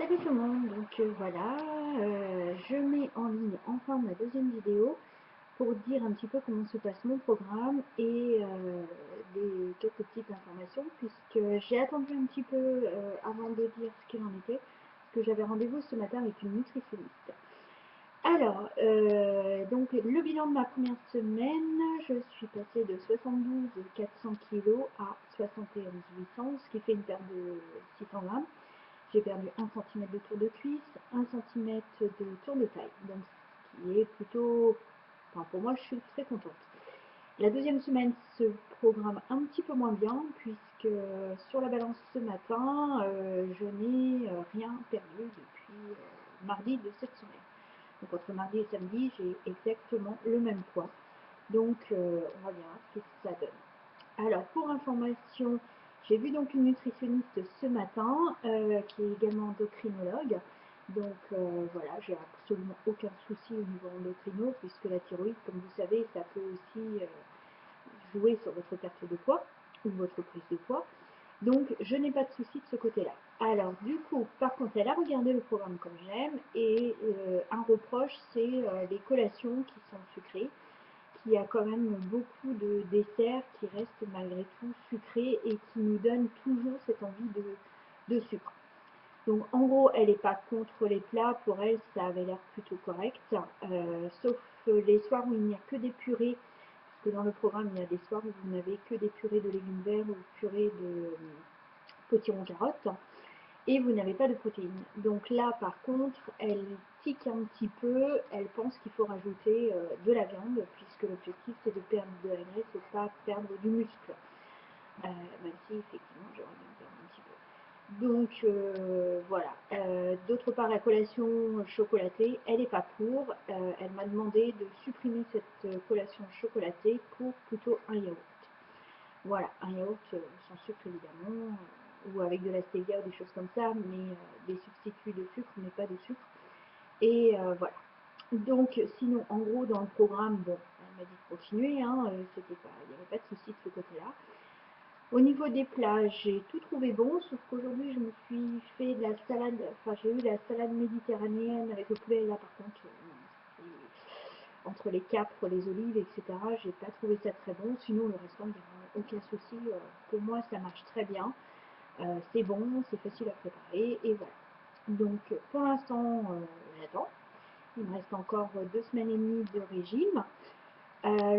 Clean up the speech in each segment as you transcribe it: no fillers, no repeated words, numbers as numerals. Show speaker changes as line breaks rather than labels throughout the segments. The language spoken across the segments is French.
Salut tout le monde, donc voilà, je mets en ligne enfin ma deuxième vidéo pour dire un petit peu comment se passe mon programme et quelques petites informations puisque j'ai attendu un petit peu avant de dire ce qu'il en était parce que j'avais rendez-vous ce matin avec une nutritionniste. Alors, donc le bilan de ma première semaine, je suis passée de 72 400 kg à 71 800, ce qui fait une perte de 600 grammes. J'ai perdu 1 cm de tour de cuisse, 1 cm de tour de taille, donc ce qui est plutôt, enfin pour moi je suis très contente. La deuxième semaine se programme un petit peu moins bien puisque sur la balance ce matin, je n'ai rien perdu depuis mardi de cette semaine. Donc entre mardi et samedi, j'ai exactement le même poids. Donc on va bien voir ce que ça donne. Alors pour information, j'ai vu donc une nutritionniste ce matin qui est également endocrinologue. Donc voilà, j'ai absolument aucun souci au niveau endocrino puisque la thyroïde, comme vous savez, ça peut aussi jouer sur votre perte de poids ou votre prise de poids. Donc je n'ai pas de souci de ce côté-là. Alors du coup, par contre, elle a regardé le programme comme j'aime et un reproche, c'est les collations qui sont sucrées, qui a quand même beaucoup de desserts qui restent malgré tout sucrés et qui nous donnent toujours cette envie de sucre. Donc en gros, elle n'est pas contre les plats, pour elle ça avait l'air plutôt correct, sauf les soirs où il n'y a que des purées, parce que dans le programme il y a des soirs où vous n'avez que des purées de légumes verts ou purées de potiron carottes, et vous n'avez pas de protéines. Donc là par contre, elle tique un petit peu, elle pense qu'il faut rajouter de la viande, puisque l'objectif c'est de perdre de la graisse et pas perdre du muscle. Même si effectivement j'aurais bien perdre un petit peu. Donc voilà. D'autre part, la collation chocolatée, elle n'est pas pour. Elle m'a demandé de supprimer cette collation chocolatée pour plutôt un yaourt. Voilà, un yaourt sans sucre évidemment, ou avec de la stevia ou des choses comme ça, mais des substituts de sucre, mais pas de sucre. Et voilà. Donc sinon, en gros, dans le programme, bon, elle m'a dit de continuer, hein, il n'y avait pas de souci de ce côté-là. Au niveau des plats, j'ai tout trouvé bon, sauf qu'aujourd'hui je me suis fait de la salade, enfin j'ai eu la salade méditerranéenne avec le poulet, là par contre, entre les capres, les olives, etc., j'ai pas trouvé ça très bon, sinon le restant, il n'y a aucun souci, pour moi ça marche très bien, c'est bon, c'est facile à préparer, et voilà. Donc pour l'instant, j'attends, il me reste encore 2 semaines et demie de régime.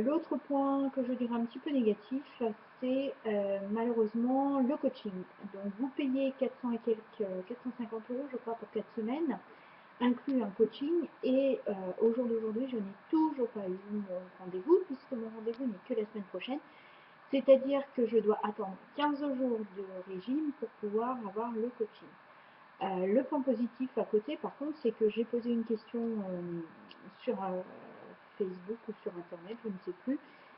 L'autre point que je dirais un petit peu négatif, c'est malheureusement le coaching. Donc vous payez 400 et quelques, 450 € je crois pour 4 semaines, inclus un coaching, et au jour d'aujourd'hui je n'ai toujours pas eu mon rendez-vous puisque mon rendez-vous n'est que la semaine prochaine. C'est-à-dire que je dois attendre 15 jours de régime pour pouvoir avoir le coaching. Le point positif à côté, par contre, c'est que j'ai posé une question sur Facebook ou sur Internet, je ne sais plus,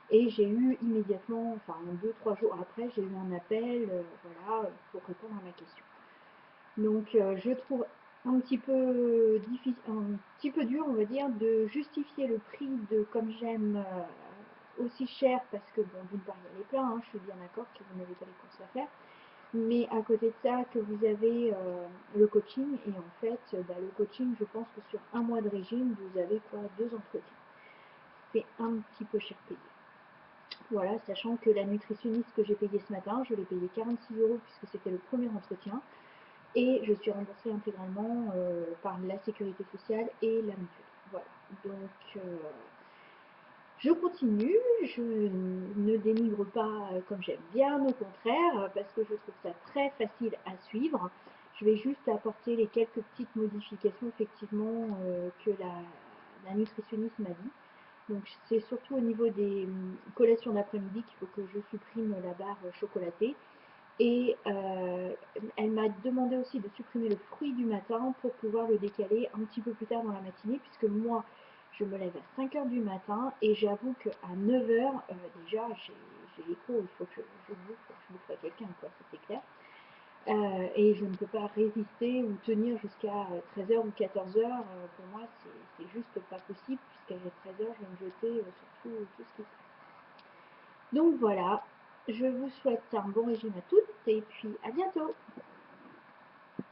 et j'ai eu immédiatement, enfin 2-3 jours après, j'ai eu un appel, voilà, pour répondre à ma question. Donc je trouve un petit peu difficile, un petit peu dur, on va dire, de justifier le prix de Comme J'aime aussi cher, parce que bon, d'une part il y a les plats, hein, je suis bien d'accord que vous n'avez pas les courses à faire, mais à côté de ça, que vous avez le coaching, et en fait, le coaching, je pense que sur un mois de régime, vous avez quoi, 2 entretiens. C'est un petit peu cher payé. Voilà, sachant que la nutritionniste que j'ai payée ce matin, je l'ai payée 46 € puisque c'était le premier entretien, et je suis remboursée intégralement par la sécurité sociale et la mutuelle. Voilà, donc je continue, je ne dénigre pas Comme J'aime, bien au contraire, parce que je trouve ça très facile à suivre. Je vais juste apporter les quelques petites modifications effectivement que la nutritionniste m'a dit. Donc c'est surtout au niveau des collations d'après-midi qu'il faut que je supprime la barre chocolatée. Et elle m'a demandé aussi de supprimer le fruit du matin pour pouvoir le décaler un petit peu plus tard dans la matinée, puisque moi, je me lève à 5 h du matin et j'avoue qu'à 9 h, déjà, j'ai l'écho, il faut que je bouffe à quelqu'un, quoi, ça c'est clair. Et je ne peux pas résister ou tenir jusqu'à 13 h ou 14 h. Pour moi, c'est juste pas possible, puisqu'à 13 h, je vais me jeter sur tout ce qui se passe. Donc voilà, je vous souhaite un bon régime à toutes et puis à bientôt.